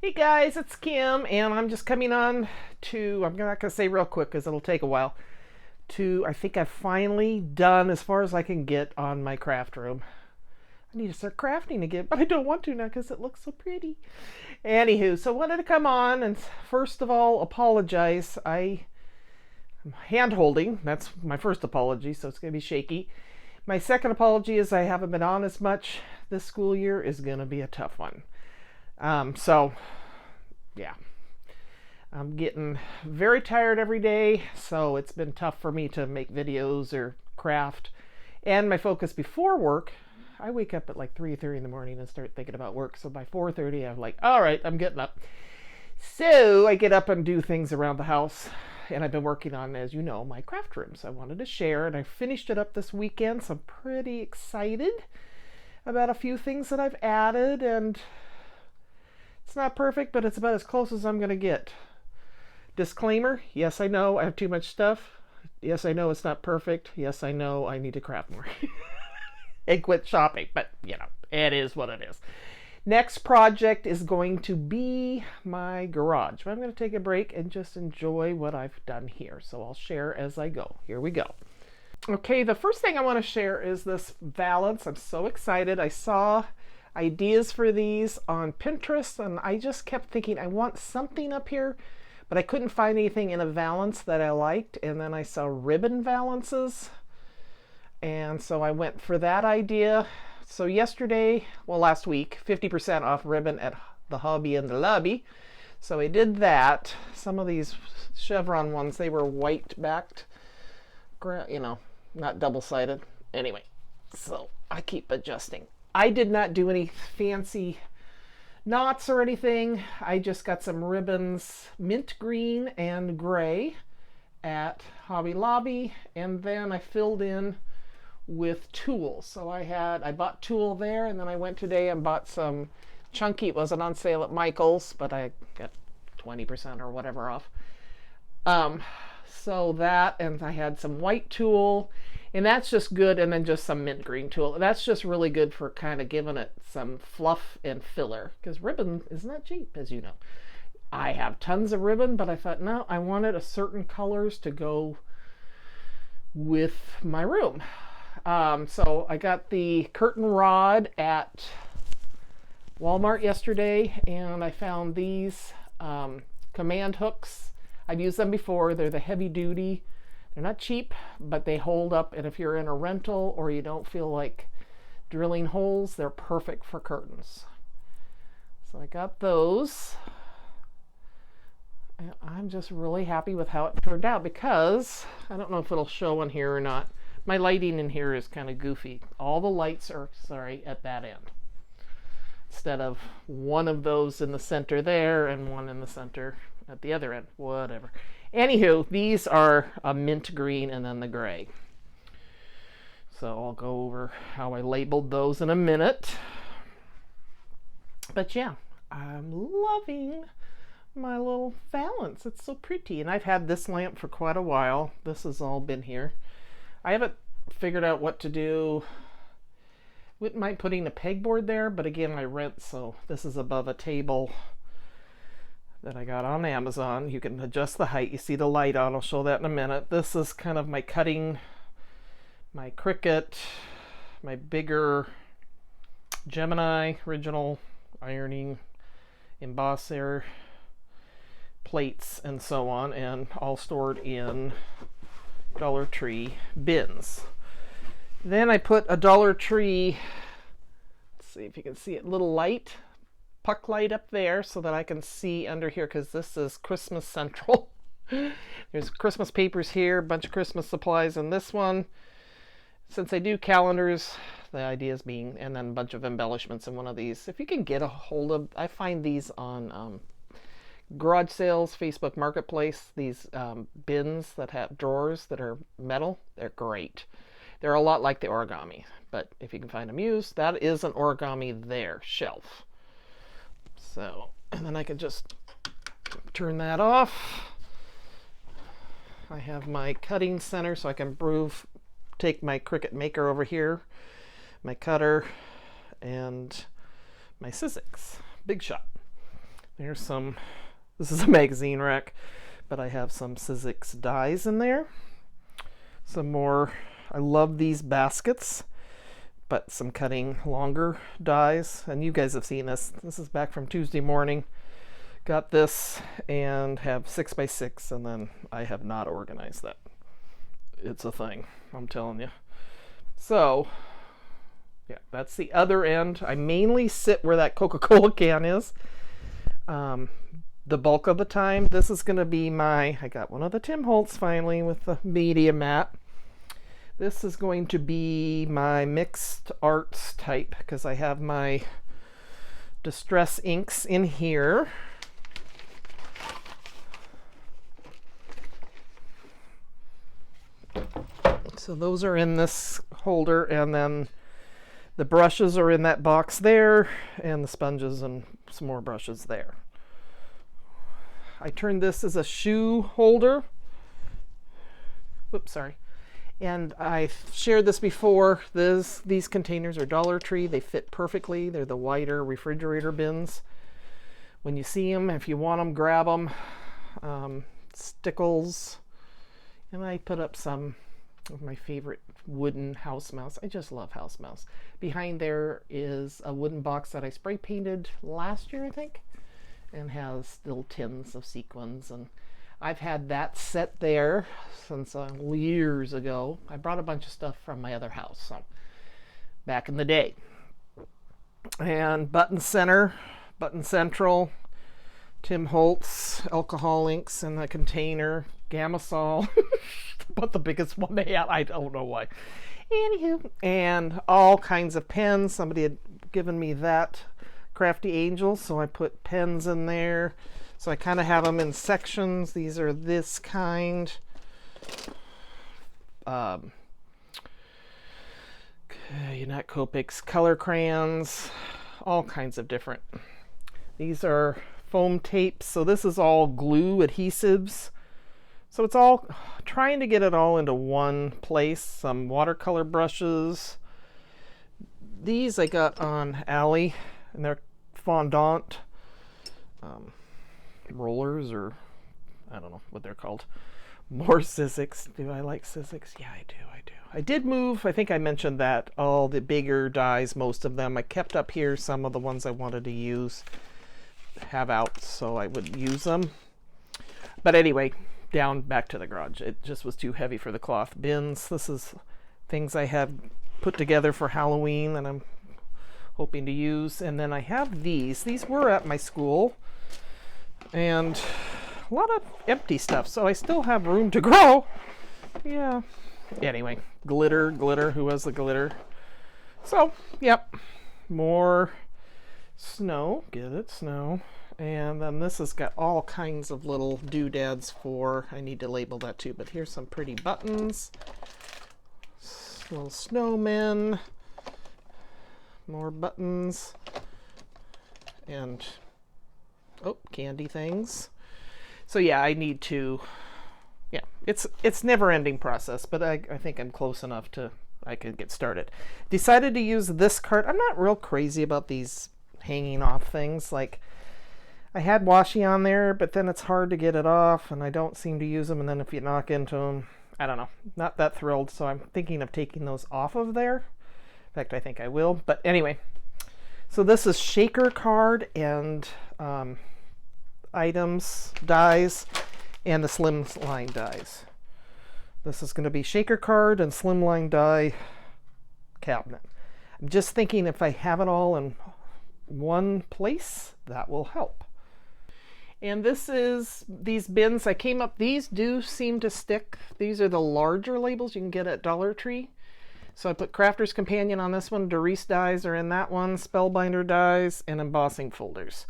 Hey guys, it's Kim, and I'm just coming on to, I'm not going to say real quick because it'll take a while, I think I've finally done as far as I can get on my craft room. I need to start crafting again, but I don't want to now because it looks so pretty. Anywho, so I wanted to come on and first of all apologize. I'm hand holding. That's my first apology, so it's going to be shaky. My second apology is I haven't been on as much. This school year is going to be a tough one. So, yeah, I'm getting very tired every day, so it's been tough for me to make videos or craft. And my focus before work, I wake up at like 3:30 in the morning and start thinking about work. So by 4:30, I'm like, all right, I'm getting up. So I get up and do things around the house. And I've been working on, as you know, my craft room. So I wanted to share, and I finished it up this weekend. So I'm pretty excited about a few things that I've added, and it's not perfect, but it's about as close as I'm going to get. Disclaimer, yes, I know I have too much stuff. Yes, I know it's not perfect. Yes, I know I need to craft more and quit shopping, but it is what it is. Next project is going to be my garage. But I'm going to take a break and just enjoy what I've done here. So I'll share as I go. Here we go. Okay, the first thing I want to share is this valance. I'm so excited. I saw ideas for these on Pinterest, and I just kept thinking I want something up here, but I couldn't find anything in a valance that I liked. And then I saw ribbon valances, and so I went for that idea. So last week, 50% off ribbon at the Hobby and the Lobby. So I did that. Some of these chevron ones, they were white backed, not double-sided. Anyway, so I keep adjusting. I did not do any fancy knots or anything. I just got some ribbons, mint green and gray at Hobby Lobby, and then I filled in with tulle. So I bought tulle there, and then I went today and bought some chunky. It wasn't on sale at Michael's, but I got 20% or whatever off. So that, and I had some white tulle, and that's just good, and then just some mint green tulle. That's just really good for kind of giving it some fluff and filler, because ribbon is not cheap, as you know. I have tons of ribbon, but I thought, no, I wanted a certain colors to go with my room. So I got the curtain rod at Walmart yesterday, and I found these command hooks. I've used them before. They're the heavy duty. They're not cheap, but they hold up, and if you're in a rental or you don't feel like drilling holes, they're perfect for curtains. So I got those. And I'm just really happy with how it turned out, because I don't know if it'll show on here or not. My lighting in here is kind of goofy. All the lights are, at that end. Instead of one of those in the center there and one in the center at the other end. Whatever. Anywho, these are a mint green and then the gray. So I'll go over how I labeled those in a minute. But yeah, I'm loving my little valance. It's so pretty. And I've had this lamp for quite a while. This has all been here. I haven't figured out what to do. Wouldn't mind putting a pegboard there, but again, I rent, so this is above a table that I got on Amazon. You can adjust the height. You see the light on. I'll show that in a minute. This is kind of my cutting, my Cricut, my bigger Gemini original ironing embosser plates and so on, and all stored in Dollar Tree bins. Then I put a Dollar Tree, let's see if you can see it, little light, puck light up there so that I can see under here, because this is Christmas Central. There's Christmas papers here, a bunch of Christmas supplies in this one. Since I do calendars, the idea is being, and then a bunch of embellishments in one of these. If you can get a hold of, I find these on garage sales, Facebook Marketplace, these bins that have drawers that are metal. They're great. They're a lot like the origami, but if you can find them used, that is an origami there, shelf. So, and then I can just turn that off. I have my cutting center, so I can take my Cricut Maker over here, my cutter, and my Sizzix Big Shot. There's some, this is a magazine rack, but I have some Sizzix dies in there. Some more, I love these baskets, but some cutting longer dies. And you guys have seen this. This is back from Tuesday morning. Got this and have 6x6, and then I have not organized that. It's a thing, I'm telling you. So, yeah, that's the other end. I mainly sit where that Coca-Cola can is. The bulk of the time, this is going to be I got one of the Tim Holtz finally with the media mat. This is going to be my mixed arts type because I have my distress inks in here. So those are in this holder, and then the brushes are in that box there, and the sponges and some more brushes there. I turned this as a shoe holder. Whoops, sorry. And I've shared this before. These containers are Dollar Tree. They fit perfectly. They're the wider refrigerator bins. When you see them, if you want them, grab them. Stickles. And I put up some of my favorite wooden house mouse. I just love house mouse. Behind there is a wooden box that I spray painted last year, I think, and has little tins of sequins. And I've had that set there since years ago. I brought a bunch of stuff from my other house, so back in the day. And button central, Tim Holtz alcohol inks in the container, Gamasol. But the biggest one they had, I don't know why. Anywho, and all kinds of pens. Somebody had given me that Crafty Angel, so I put pens in there. So I kind of have them in sections. These are this kind. Not Copics, color crayons, all kinds of different. These are foam tapes. So this is all glue adhesives. So it's all trying to get it all into one place. Some watercolor brushes. These I got on Ally, and they're fondant rollers, or I don't know what they're called. More Sizzix. Do I like Sizzix? Yeah, I do. I did move, I think I mentioned that, all the bigger dies, most of them. I kept up here some of the ones I wanted to use, have out, so I would use them. But anyway, down back to the garage. It just was too heavy for the cloth bins. This is things I have put together for Halloween that I'm hoping to use. And then I have these. These were at my school, and a lot of empty stuff, so I still have room to grow. Yeah. Anyway, glitter. Who has the glitter? So, yep. More snow. Get it? Snow. And then this has got all kinds of little doodads for, I need to label that too, but here's some pretty buttons. Little snowmen. More buttons. And, candy things. So yeah, I need to, it's never-ending process, but I think I'm close enough to, I could get started. Decided to use this card. I'm not real crazy about these hanging off things. Like, I had washi on there, but then it's hard to get it off, and I don't seem to use them, and then if you knock into them, I don't know, not that thrilled, so I'm thinking of taking those off of there. In fact, I think I will, but anyway. So this is shaker card and items, dies, and the slimline dies. This is going to be shaker card and slimline die cabinet. I'm just thinking if I have it all in one place, that will help. And this is these bins. I came up, these do seem to stick. These are the larger labels you can get at Dollar Tree. So I put Crafter's Companion on this one, Doris dies are in that one, Spellbinder dies, and embossing folders.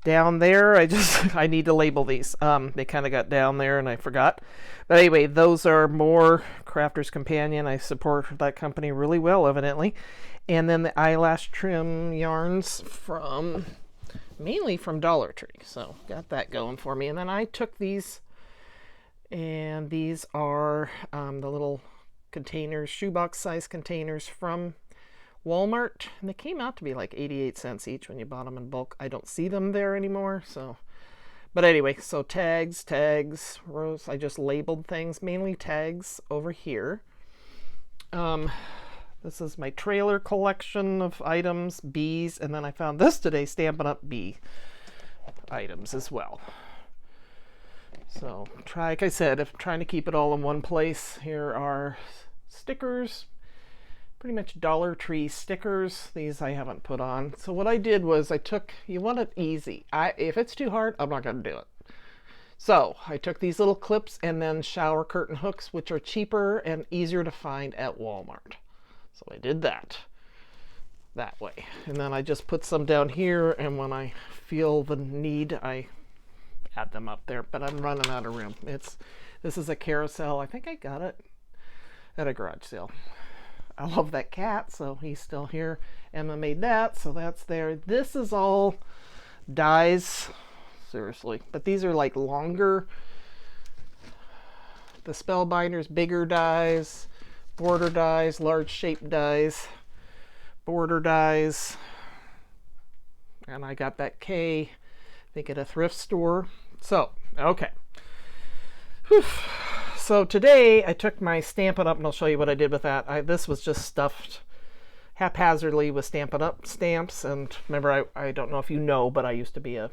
Down there, I need to label these. They kind of got down there and I forgot. But anyway, those are more Crafter's Companion. I support that company really well, evidently. And then the eyelash trim yarns mainly from Dollar Tree. So got that going for me. And then I took these, and these are the little containers, shoebox size containers from Walmart, and they came out to be like 88 cents each when you bought them in bulk. I don't see them there anymore, so. But anyway, so tags, rows. I just labeled things, mainly tags over here. This is my trailer collection of items, bees, and then I found this today, Stampin' Up! Bee items as well. So, like I said, if I'm trying to keep it all in one place, here are stickers, pretty much Dollar Tree stickers. These I haven't put on. So what I did was you want it easy. If it's too hard, I'm not going to do it. So I took these little clips and then shower curtain hooks, which are cheaper and easier to find at Walmart. So I did that way. And then I just put some down here, and when I feel the need, I add them up there. But I'm running out of room. This is a carousel. I think I got it at a garage sale. I love that cat, so he's still here. Emma made that, so that's there. This is all dies, seriously. But these are like longer. The Spellbinders, bigger dies, border dies, large shape dies, border dies. And I got that K, I think at a thrift store. So, okay. Whew. So today I took my Stampin' Up! And I'll show you what I did with that. This was just stuffed haphazardly with Stampin' Up! Stamps. And remember, I don't know if you know, but I used to be a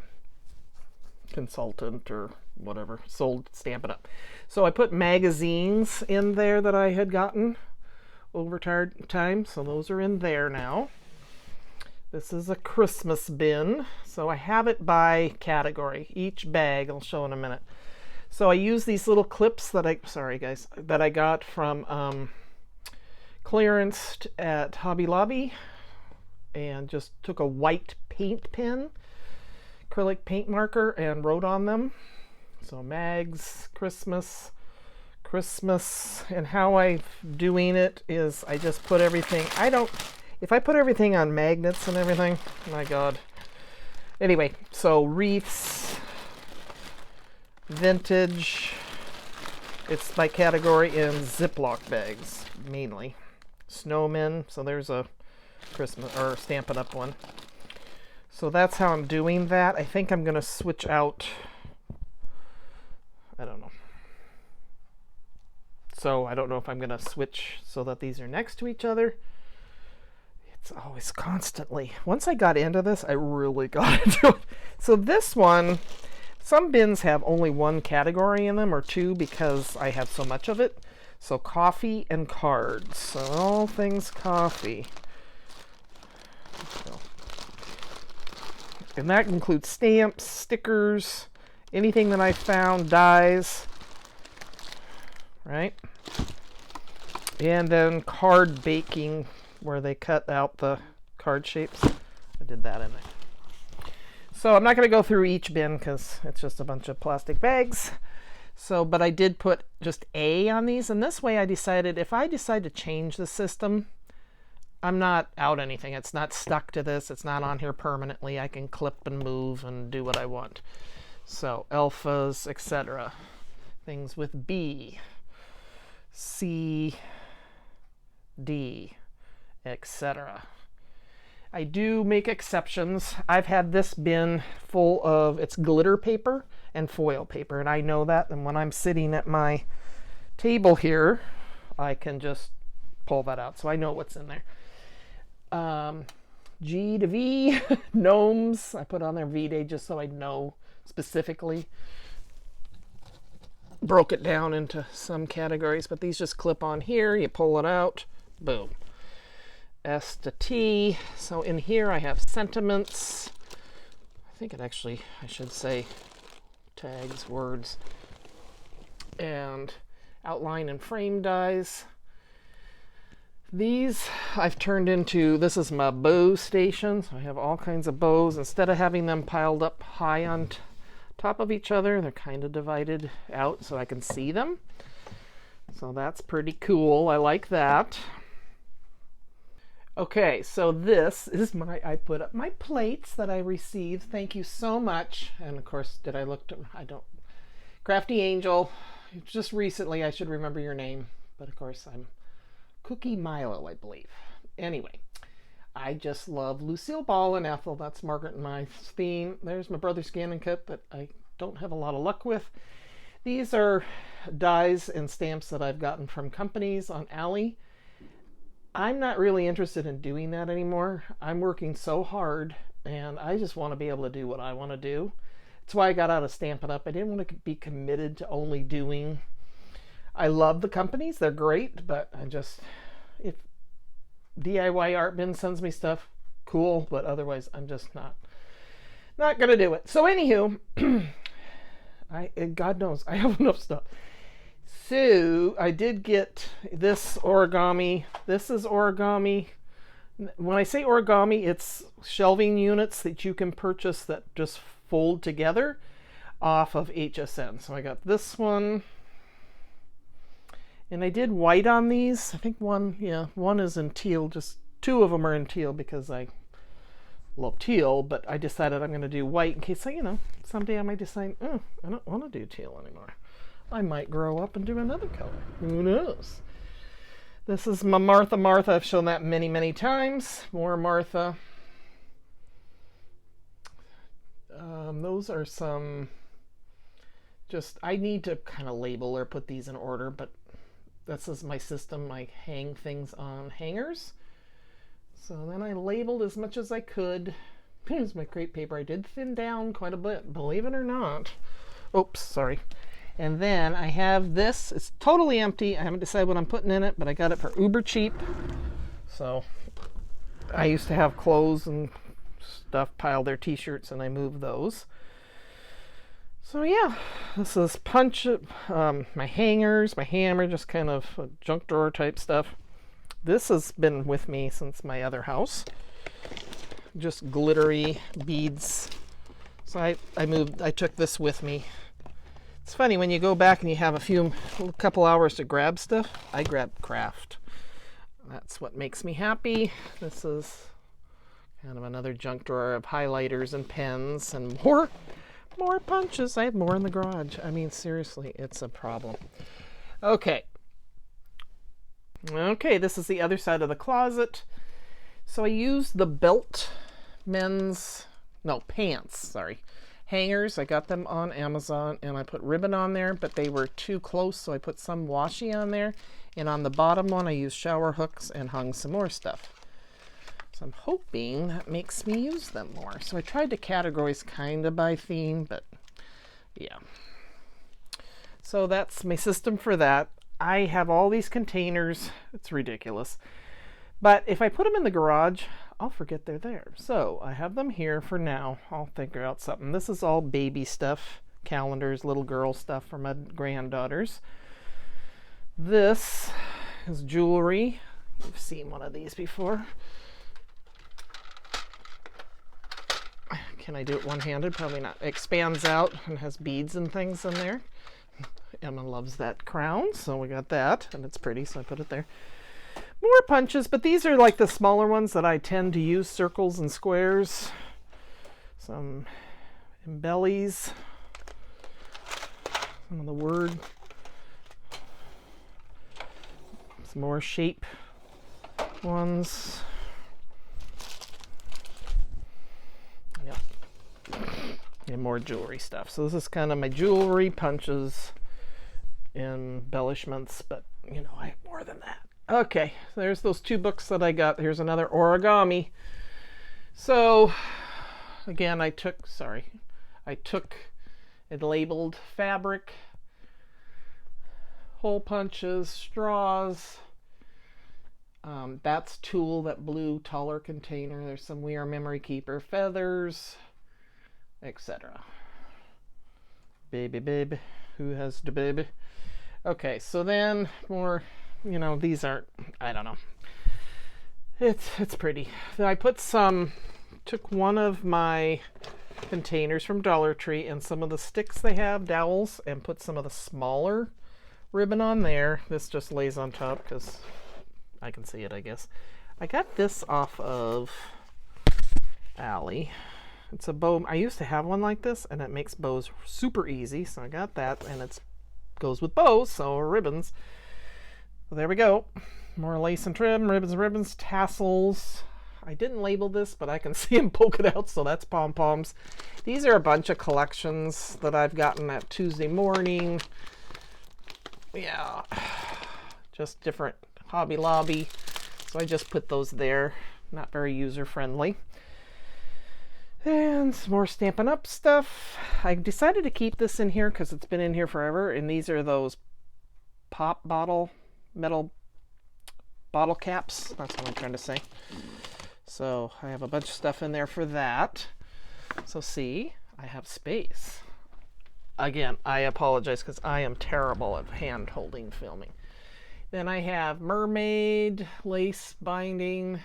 consultant or whatever, sold Stampin' Up! So I put magazines in there that I had gotten over time. So those are in there now. This is a Christmas bin. So I have it by category. Each bag, I'll show in a minute. So I use these little clips that I got from clearance at Hobby Lobby, and just took a white paint pen, acrylic paint marker, and wrote on them. So mags, Christmas, and how I'm doing it is I just put everything, if I put everything on magnets and everything, my God. Anyway, so wreaths, vintage, it's by category in Ziploc bags mainly. Snowmen, so there's a Christmas or Stampin' Up! One. So that's how I'm doing that. I think I'm going to switch out, I don't know. So I don't know if I'm going to switch so that these are next to each other. It's always constantly. Once I got into this, I really got into it. So this one, some bins have only one category in them, or two, because I have so much of it. So coffee and cards. So all things coffee. And that includes stamps, stickers, anything that I found, dies, right? And then card baking, where they cut out the card shapes. I did that in there. So I'm not going to go through each bin because it's just a bunch of plastic bags. So, but I did put just A on these, and this way I decided if I decide to change the system, I'm not out anything. It's not stuck to this. It's not on here permanently. I can clip and move and do what I want. So alphas, etc. Things with B, C, D, etc. I do make exceptions. I've had this bin full of, it's glitter paper and foil paper, and I know that, and when I'm sitting at my table here, I can just pull that out, so I know what's in there. G to V, gnomes, I put on there V-Day just so I know specifically. Broke it down into some categories, but these just clip on here, you pull it out, boom. S to T, so in here I have sentiments. I think I should say tags, words, and outline and frame dies. These I've turned into, this is my bow station. So I have all kinds of bows. Instead of having them piled up high on top of each other, they're kind of divided out so I can see them. So that's pretty cool. I like that. Okay, so this is I put up my plates that I received. Thank you so much. And of course, Crafty Angel. Just recently, I should remember your name. But of course, I'm Cookie Milo, I believe. Anyway, I just love Lucille Ball and Ethel. That's Margaret and my theme. There's my brother's scan and cut that I don't have a lot of luck with. These are dies and stamps that I've gotten from companies on Ally. I'm not really interested in doing that anymore. I'm working so hard and I just want to be able to do what I want to do. That's why I got out of Stampin' Up. I didn't want to be committed to only doing. I love the companies, they're great, but if DIY Art Bin sends me stuff, cool, but otherwise I'm just not gonna do it. So anywho, God knows I have enough stuff. So I did get this origami. This is origami. When I say origami, it's shelving units that you can purchase that just fold together off of HSN. So I got this one. And I did white on these. I think one is in teal. Just two of them are in teal because I love teal, but I decided I'm going to do white in case someday I might decide, I don't want to do teal anymore. I might grow up and do another color. Who knows? This is my Martha. I've shown that many, many times. More Martha. Those are some, I need to kind of label or put these in order, but this is my system. I hang things on hangers. So then I labeled as much as I could. Here's my crepe paper. I did thin down quite a bit, believe it or not. Oops, sorry. And then I have this. It's totally empty. I haven't decided what I'm putting in it, but I got it for uber cheap. So I used to have clothes and stuff piled there, t-shirts, and I moved those. So yeah, this is my hangers, my hammer, just kind of junk drawer type stuff. This has been with me since my other house. Just glittery beads. So I took this with me. It's funny when you go back and you have a couple hours to grab stuff. I grab craft. That's what makes me happy. This is kind of another junk drawer of highlighters and pens and more punches. I have more in the garage. I mean, seriously, it's a problem. Okay, this is the other side of the closet. So I used the pants, hangers. I got them on Amazon and I put ribbon on there, but they were too close, so I put some washi on there. And on the bottom one, I used shower hooks and hung some more stuff. So I'm hoping that makes me use them more. So I tried to categorize kind of by theme, but yeah. So that's my system for that. I have all these containers. It's ridiculous. But if I put them in the garage, I'll forget they're there. So I have them here for now. I'll figure out something. This is all baby stuff, calendars, little girl stuff for my granddaughters. This is jewelry. You've seen one of these before. Can I do it one-handed? Probably not. It expands out and has beads and things in there. Emma loves that crown, so we got that, and it's pretty, so I put it there. More punches, but these are like the smaller ones that I tend to use, circles and squares. Some embellies. Some of the word. Some more shape ones. Yep. And more jewelry stuff. So this is kind of my jewelry, punches, embellishments, but I have more than that. Okay, so there's those two books that I got. Here's another origami. So again, I took it labeled fabric, hole punches, straws. That's tulle, that blue taller container. There's some We Are Memory Keeper feathers, etc. Baby, who has the baby? Okay, so then more, these aren't, I don't know. It's pretty. I took one of my containers from Dollar Tree and some of the sticks they have, dowels, and put some of the smaller ribbon on there. This just lays on top because I can see it, I guess. I got this off of Ally. It's a bow. I used to have one like this, and it makes bows super easy, so I got that, and it goes with bows, so ribbons. So there we go. More lace and trim, ribbons, tassels. I didn't label this, but I can see them poking out, so that's pom-poms. These are a bunch of collections that I've gotten at Tuesday morning. Yeah, just different Hobby Lobby. So I just put those there. Not very user-friendly. And some more Stampin' Up! Stuff. I decided to keep this in here because it's been in here forever. And these are those pop bottle, metal bottle caps. That's what I'm trying to say. So I have a bunch of stuff in there for that. So see, I have space. Again, I apologize because I am terrible at hand holding filming. Then I have mermaid, lace binding,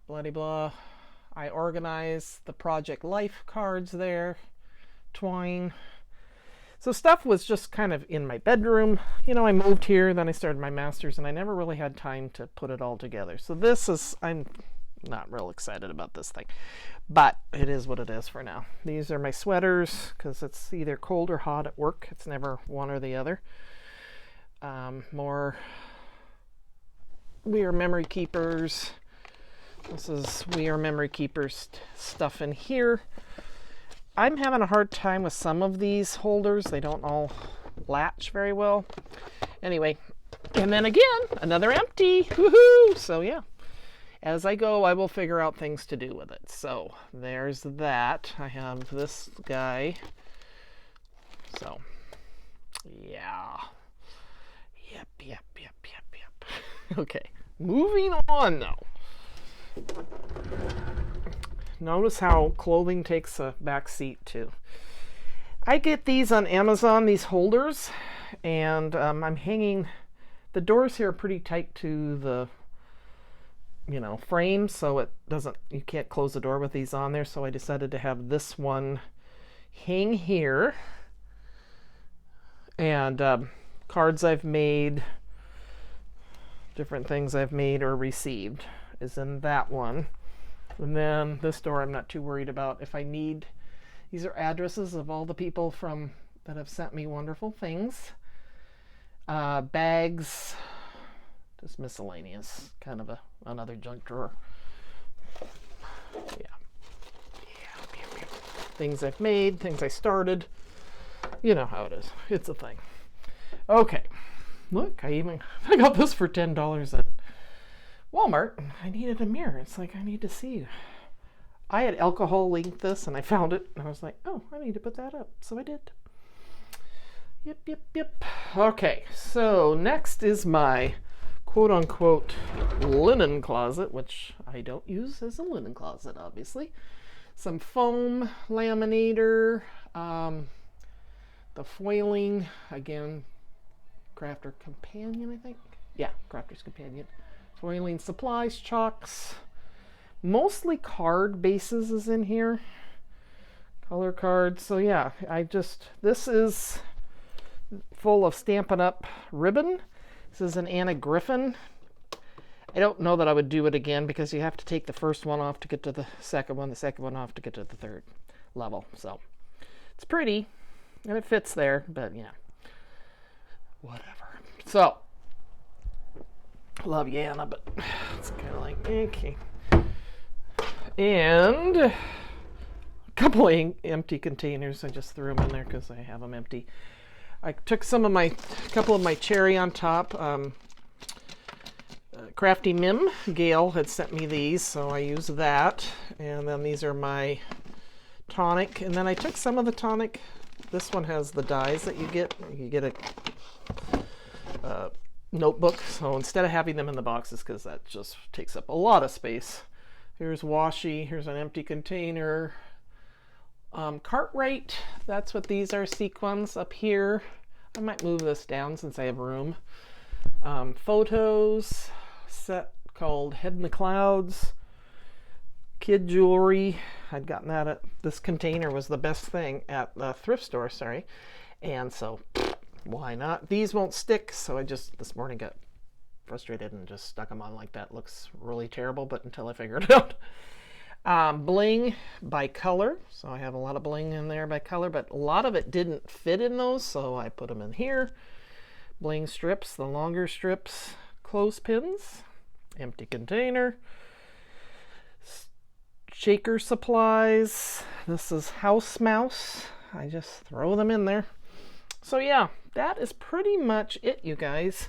bloody blah. I organize the Project Life cards there, twine. So stuff was just kind of in my bedroom. You know, I moved here, then I started my master's, and I never really had time to put it all together. So this is, I'm not real excited about this thing, but it is what it is for now. These are my sweaters because it's either cold or hot at work. It's never one or the other. More We Are Memory Keepers. This is We Are Memory Keepers stuff in here. I'm having a hard time with some of these holders. They don't all latch very well. Anyway, and then again, another empty. Woohoo! So yeah, as I go, I will figure out things to do with it. So there's that. I have this guy. So yeah. Yep. Okay, moving on now. Notice how clothing takes a back seat too. I get these on Amazon, these holders, and I'm hanging, the doors here are pretty tight to the, you know, frame, so it doesn't, you can't close the door with these on there, so I decided to have this one hang here. And cards I've made, different things I've made or received is in that one. And then this door I'm not too worried about. If I need, these are addresses of all the people from that have sent me wonderful things. Bags, just miscellaneous, kind of another junk drawer. Yeah. Things I've made, things I started. You know how it is. It's a thing. Okay. Look, I got this for $10 at Walmart. I needed a mirror. It's like, I need to see. I had alcohol linked this and I found it and I was like, oh, I need to put that up. So I did. Yep. Okay, so next is my quote-unquote linen closet, which I don't use as a linen closet, obviously. Some foam laminator, the foiling, again, Crafter Companion, I think. Yeah, Crafter's Companion. Foiling supplies, chalks, mostly card bases is in here. Color cards. So yeah, this is full of Stampin' Up! Ribbon. This is an Anna Griffin. I don't know that I would do it again because you have to take the first one off to get to the second one off to get to the third level. So it's pretty and it fits there, but yeah, whatever. So love you, Anna, but it's kind of like, okay. And a couple of empty containers. I just threw them in there because I have them empty. I took couple of my cherry on top. Crafty Mim, Gail had sent me these, so I use that. And then these are my tonic. And then I took some of the tonic. This one has the dies that you get. You get a notebook. So instead of having them in the boxes, because that just takes up a lot of space. Here's washi. Here's an empty container. Cartwright. That's what these are. Sequins up here. I might move this down since I have room. Photos. Set called Head in the Clouds. Kid jewelry. I'd gotten that at, this container was the best thing at the thrift store, sorry. And so, why not? These won't stick, so I just this morning got frustrated and just stuck them on like that. Looks really terrible, but until I figure it out. Bling by color. So I have a lot of bling in there by color, but a lot of it didn't fit in those, so I put them in here. Bling strips, the longer strips. Clothespins, empty container. shaker supplies. This is house mouse. I just throw them in there. So yeah, that is pretty much it, you guys.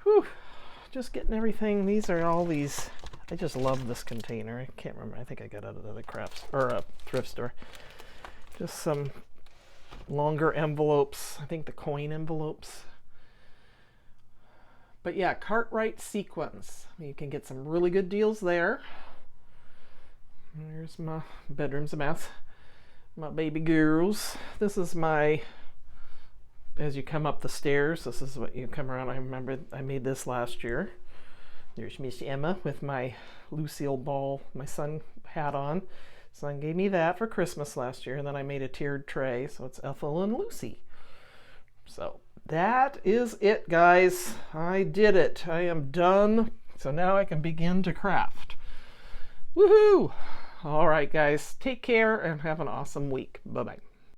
Whew. Just getting everything. These are all these. I just love this container. I can't remember. I think I got it at a crafts or a thrift store. Just some longer envelopes. I think the coin envelopes. But yeah, Cartwright sequins. You can get some really good deals there. There's my bedrooms and baths. My baby girls. This is my, as you come up the stairs, this is what you come around. I remember I made this last year. There's Miss Emma with my Lucille Ball, my son hat on. Son gave me that for Christmas last year, and then I made a tiered tray, so it's Ethel and Lucy. So that is it, guys. I did it. I am done. So now I can begin to craft. Woohoo! All right, guys. Take care and have an awesome week. Bye-bye.